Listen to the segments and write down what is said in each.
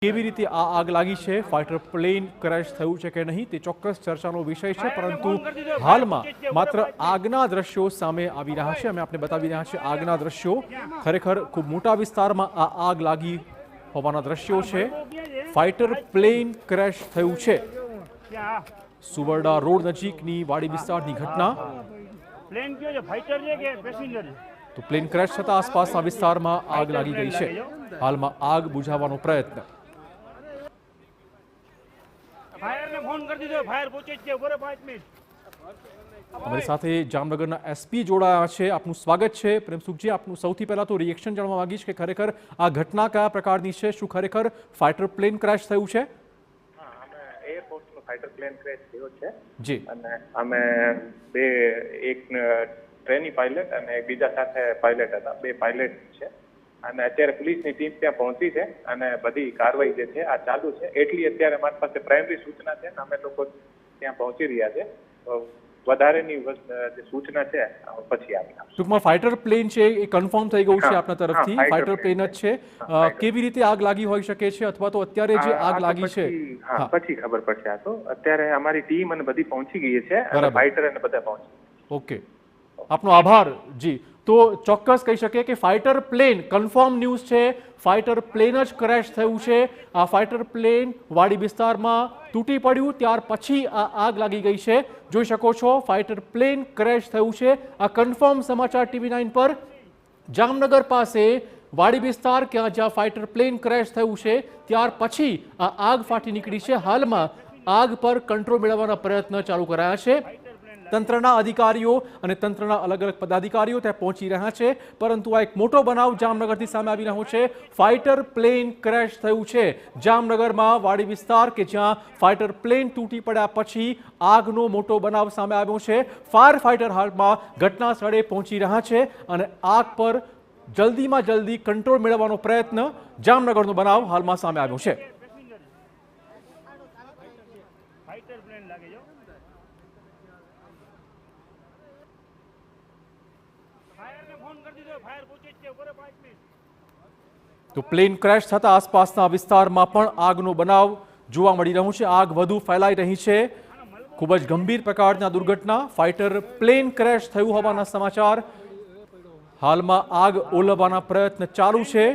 કેવી રીતે આ આગ લાગી છે, ફાઇટર પ્લેન ક્રેશ થયું છે કે નહીં તે ચોક્કસ ચર્ચાનો વિષય છે, પરંતુ હાલમાં માત્ર આગના દ્રશ્યો સામે આવી રહ્યા છે। અમે આપને બતાવી રહ્યા છીએ આગના દ્રશ્યો। ખરેખર ખૂબ મોટા વિસ્તારમાં આ આગ લાગી હોવાના દ્રશ્યો છે। ફાઇટર પ્લેન ક્રેશ થયું છે સુવરડા રોડ નજીકની વાડી વિસ્તારની ઘટના। તો પ્લેન ક્રેશ થતા આસપાસના વિસ્તારમાં આગ લાગી ગઈ છે। હાલમાં આગ બુઝાવવાનો પ્રયત્ન। અમારી સાથે જામનગરના એસપી જોડાયા છે। આપનું સ્વાગત છે પ્રેમસુખજી। આપનું સૌથી પહેલા તો રિએક્શન જાણવા માંગીશ કે ખરેખર આ ઘટના કયા પ્રકારની છે? શું ખરેખર ફાઇટર પ્લેન ક્રેશ થયું છે? એરફોર્સનું ફાઇટર પ્લેન ક્રેશ થયો છે જી, અને અમે એક ટ્રેની પાયલટ અને એક બીજા સાથે પાયલટ હતા, બે પાયલટ છે અને અત્યારે પોલીસની ટીમ ત્યાં પહોંચી છે અને બધી કાર્યવાહી જે છે આ ચાલુ છે। એટલી અત્યારે અમારી પાસે પ્રાઇમરી સૂચના છે અને અમે લોકો ત્યાં પહોંચી રહ્યા છે। વધારેની જે સૂચના છે પછી આવી। ટૂંકમાં ફાઇટર પ્લેન છે એ કન્ફર્મ થઈ ગયું છે આપના તરફથી? ફાઇટર પ્લેન જ છે। કેવી રીતે આગ લાગી હોઈ શકે છે, અથવા તો અત્યારે જે આગ લાગી છે પછી ખબર પડશે। આ તો અત્યારે અમારી ટીમ અને બધી પહોંચી ગઈ છે અને ફાઇટર અને બધા પહોંચી। ઓકે, આપનો આભાર જી। તો ચોક્કસ કહી શકીએ કે ફાઇટર પ્લેન કન્ફર્મ ન્યૂઝ છે, ફાઇટર પ્લેન જ ક્રેશ થયું છે। આ ફાઇટર પ્લેન વાડી વિસ્તારમાં તૂટી પડ્યું ત્યાર પછી આ આગ લાગી ગઈ છે। જોઈ શકો છો ફાઇટર પ્લેન ક્રેશ થયું છે। આ કન્ફર્મ સમાચાર TV9 પર। જામનગર પાસે વાડી વિસ્તાર જ્યાં ફાઇટર પ્લેન ક્રેશ થયું છે ત્યાર પછી આ આગ ફાટી નીકળી છે। હાલમાં આગ પર કંટ્રોલ મેળવવાના પ્રયત્ન ચાલુ કરાયા છે। તંત્રના અધિકારીઓ અને તંત્રના અલગ અલગ પદાધિકારીઓ ત્યાં પહોંચી રહ્યા છે, પરંતુ આ એક મોટો બનાવ જામનગરથી સામે આવી રહ્યો છે। ફાઇટર પ્લેન ક્રેશ થયું છે જામનગરમાં વાડી વિસ્તાર કે જ્યાં ફાઇટર પ્લેન તૂટી પડ્યા પછી આગનો મોટો બનાવ સામે આવ્યો છે। ફાયર ફાઇટર હાલમાં ઘટના સ્થળે પહોંચી રહ્યા છે અને આગ પર જલ્દીમાં જલ્દી કંટ્રોલ મેળવવાનો પ્રયત્ન જામનગરનો બનાવ હાલમાં સામે આવ્યો છે। તો પ્લેન ક્રેશ થતા આસપાસના વિસ્તારમાં પણ આગનો બનાવ જોવા મળી રહ્યો છે। આગ વધુ ફેલાઈ રહી છે। ખૂબ જ ગંભીર પ્રકારની દુર્ઘટના, ફાઇટર પ્લેન ક્રેશ થયું હોવાના સમાચાર। હાલમાં આગ ઓલવવાના પ્રયત્ન ચાલુ છે।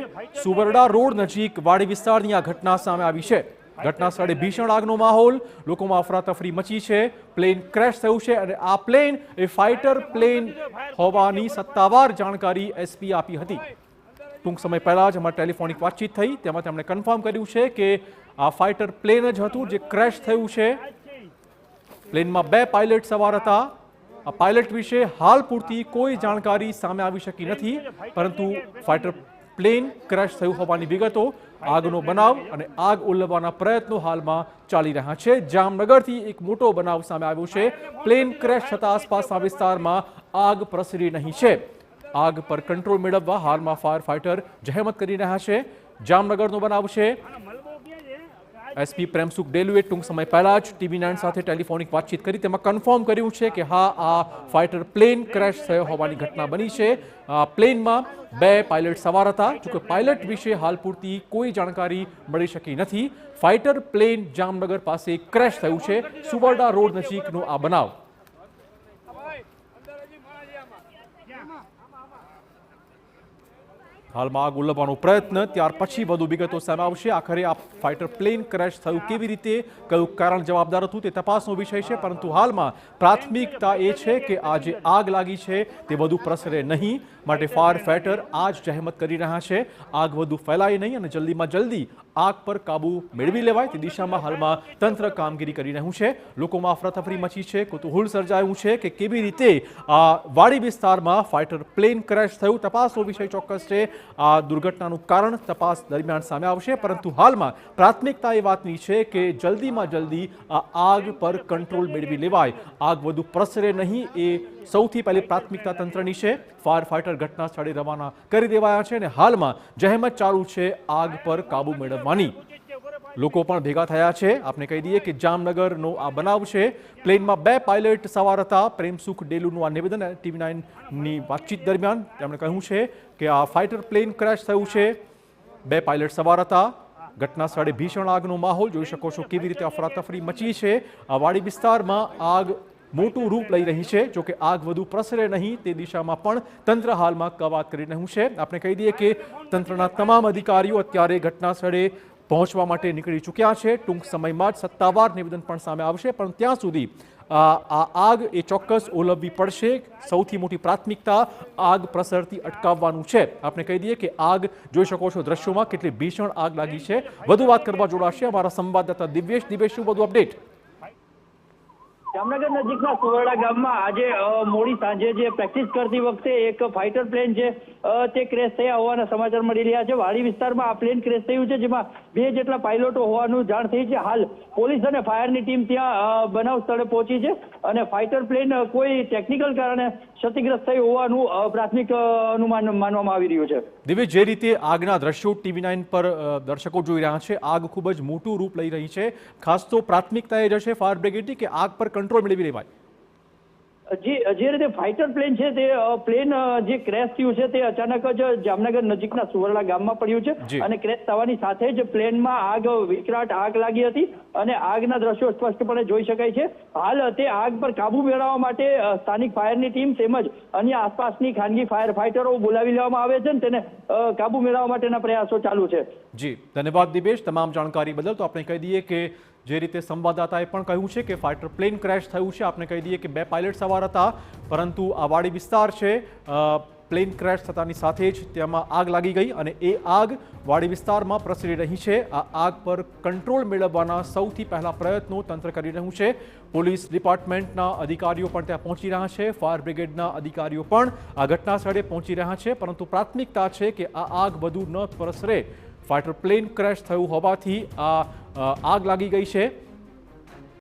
સુવરડા રોડ નજીક વાડી વિસ્તારની આ ઘટના સામે આવી છે। ઘટના સ્થળે ભીષણ આગનો માહોલ, લોકોમાં અફરાતફરી મચી છે। પ્લેન ક્રેશ થયું છે અને આ પ્લેન એ ફાઇટર પ્લેન હોવાની સત્તાવાર જાણકારી એસપી આપી હતી। ટૂંક સમય પહેલા જ અમારી ટેલિફોનિક વાતચીત થઈ, તેમાં તેમણે કન્ફર્મ કર્યું છે કે આ ફાઇટર પ્લેન જ હતું જે ક્રેશ થયું છે। પ્લેનમાં બે પાયલટ સવાર હતા। આ પાયલટ વિશે હાલ પૂરતી કોઈ જાણકારી સામે આવી શકી નથી, પરંતુ ફાઇટર પ્લેન ક્રેશ થયું હોવાની વિગતો, આગનો બનાવ અને આગ ઓલવવાના પ્રયત્નો હાલમાં ચાલી રહ્યા છે। જામનગરથી એક મોટો બનાવ સામે આવ્યો છે। પ્લેન ક્રેશ થતા આસપાસના વિસ્તારમાં આગ પ્રસરી નહીં છે। આગ પર કંટ્રોલ મેળવવા હાલમાં ફાયર ફાઇટર જહેમત કરી રહ્યા છે। જામનગરનો બનાવ છે। એસપી પ્રેમસુખ ડેલુએ ટૂંક સમય પહેલા જ TV9 સાથે ટેલિફોનિક વાતચીત કરી, તેમાં કન્ફર્મ કર્યું છે કે હા, આ ફાઇટર પ્લેન ક્રેશ થયો હોવાની ઘટના બની છે। પ્લેનમાં બે પાયલટ સવાર હતા, જોકે પાયલટ વિશે હાલ પૂરતી કોઈ જાણકારી મળી શકી નથી। ફાઇટર પ્લેન જામનગર પાસે ક્રેશ થયું છે। સુવરડા રોડ નજીકનો આ બનાવ। હાલમાં આગ ઓલવવાનો પ્રયત્ન, ત્યાર પછી વધુ વિગતો સામે આવશે। આખરે આ ફાઇટર પ્લેન ક્રેશ થયું કેવી રીતે, કયું કારણ જવાબદાર હતું તે તપાસનો વિષય છે, પરંતુ હાલમાં પ્રાથમિકતા એ છે કે આ જે આગ લાગી છે તે વધુ પ્રસરે નહીં, માટે ફાયર ફાઇટર આ જ જહેમત કરી રહ્યા છે। આગ વધુ ફેલાય નહીં અને જલ્દીમાં જલ્દી આગ પર કાબુ મેળવી લેવાય તે દિશામાં હાલમાં તંત્ર કામગીરી કરી રહ્યું છે। લોકોમાં અફરાતફરી મચી છે, કુતૂહલ સર્જાયું છે કે કેવી રીતે આ વાડી વિસ્તારમાં ફાઇટર પ્લેન ક્રેશ થયું। તપાસનો વિષય ચોક્કસ છે। આ દુર્ઘટનાનું કારણ તપાસ દરમિયાન સામે આવશે, પરંતુ હાલમાં પ્રાથમિકતા એ વાતની છે કે જલ્દીમાં જલ્દી આ આગ પર કંટ્રોલ મેળવી લેવાય, આગ વધુ પ્રસરે નહીં, એ સૌથી પહેલી પ્રાથમિકતા તંત્રની છે। ફાયર ફાઇટર ઘટના સ્થળે રવાના કરી દેવાયા છે અને હાલમાં જહેમત ચાલુ છે આગ પર કાબુ મેળવવાની। લોકો પણ ભેગા થયા છે। આપને કહી દઈએ કે જામનગરનો આ બનાવ છે। પ્લેનમાં બે પાયલટ સવાર હતા। પ્રેમસુખ ડેલુનું આ નિવેદન TV9ની વાતચીત દરમિયાન તેમણે કહ્યું છે કે આ ફાઇટર પ્લેન ક્રેશ થયું છે। બે પાયલટ સવાર હતા। ઘટના સ્થળે ભીષણ આગનો માહોલ જોઈ શકો છો કેવી રીતે અફરાતફરી મચી છે આ વાડી વિસ્તારમાં આગ મોટું રૂપ લઈ રહી છે જો કે આગ વધુ પ્રસરે નહીં તે દિશામાં પણ તંત્ર હાલમાં કવાયત કરી રહ્યું છે આપણે કહી દઈએ કે તંત્રના તમામ અધિકારીઓ અત્યારે ઘટના સ્થળે પહોંચવા માટે નીકળી ચૂક્યા છે ટૂંક સમયમાં જ સત્તાવાર નિવેદન પણ સામે આવશે પણ ત્યાં સુધી આ આગ એ ચોક્કસ ઓલવવી પડશે સૌથી મોટી પ્રાથમિકતા આગ પ્રસરતી અટકાવવાનું છે આપણે કહી દઈએ કે આગ જોઈ શકો છો દ્રશ્યોમાં કેટલી ભીષણ આગ લાગી છે વધુ વાત કરવા જોડાશે અમારા સંવાદદાતા દિવ્યેશ શું વધુ અપડેટ જામનગર નજીકના સુવરડા ગામમાં આજે મોડી સાંજે જે પ્રેક્ટિસ કરતી વખતે એક ફાઇટર પ્લેન છે તે ક્રેશ થયા હોવાના સમાચાર મળી રહ્યા છે વાડી વિસ્તારમાં આ પ્લેન ક્રેશ થયું છે જેમાં 2 જેટલા પાયલોટો હોવાનું જાણ થઈ છે હાલ પોલીસ અને ફાયરની ટીમ ત્યાં બનાવ સ્થળે પહોંચી છે અને ફાઇટર પ્લેન કોઈ ટેકનિકલ કારણે ક્ષતિગ્રસ્ત થયું હોવાનું પ્રાથમિક અનુમાન માનવામાં આવી રહ્યું છે દિવ્યેશ જે રીતે આગના દ્રશ્યો TV9 પર દર્શકો જોઈ રહ્યા છે આગ ખૂબ જ મોટું રૂપ લઈ રહી છે ખાસ તો પ્રાથમિકતા એ જશે ફાયર બ્રિગેડની કે આગ પર કંટ્રોલ મેળવી લેવાય જે રીતે ફાઇટર પ્લેન છે તે પ્લેન જે ક્રેશ થયું છે તે અચાનક જ જામનગર નજીકના સુવરડા ગામમાં પડ્યું છે અને ક્રેશ થવાની સાથે જ પ્લેનમાં વિકરાટ આગ લાગી હતી અને આગના દ્રશ્યો સ્પષ્ટપણે જોઈ શકાય છે હાલ તે આગ પર કાબુ મેળવવા માટે સ્થાનિક ફાયરની ટીમ તેમજ અન્ય આસપાસની ખાનગી ફાયર ફાઇટરો બોલાવી લેવામાં આવે છે અને તેને કાબુ મેળવવા માટેના પ્રયાસો ચાલુ છે જી ધન્યવાદ દિવ્યેશ તમામ જાણકારી બદલ તો આપણે કહી દઈએ કે જે રીતે સંવાદદાતાએ પણ કહ્યું છે કે ફાઇટર પ્લેન ક્રેશ થયું છે આપણે કહી દઈએ કે 2 પાયલટ સવાર હતા પરંતુ આ વાડી વિસ્તાર છે પ્લેન ક્રેશ થતાની સાથે જ તેમાં આગ લાગી ગઈ અને એ આગ વાડી વિસ્તારમાં પ્રસરી રહી છે આ આગ પર કંટ્રોલ મેળવવાના સૌથી પહેલા પ્રયત્નો તંત્ર કરી રહ્યું છે પોલીસ ડિપાર્ટમેન્ટના અધિકારીઓ પણ ત્યાં પહોંચી રહ્યા છે ફાયર બ્રિગેડના અધિકારીઓ પણ આ ઘટના સ્થળે પહોંચી રહ્યા છે પરંતુ પ્રાથમિકતા છે કે આ આગ વધુ ન પ્રસરે ફાઇટર પ્લેન ક્રેશ થયું હોવાથી આ આગ લાગી ગઈ છે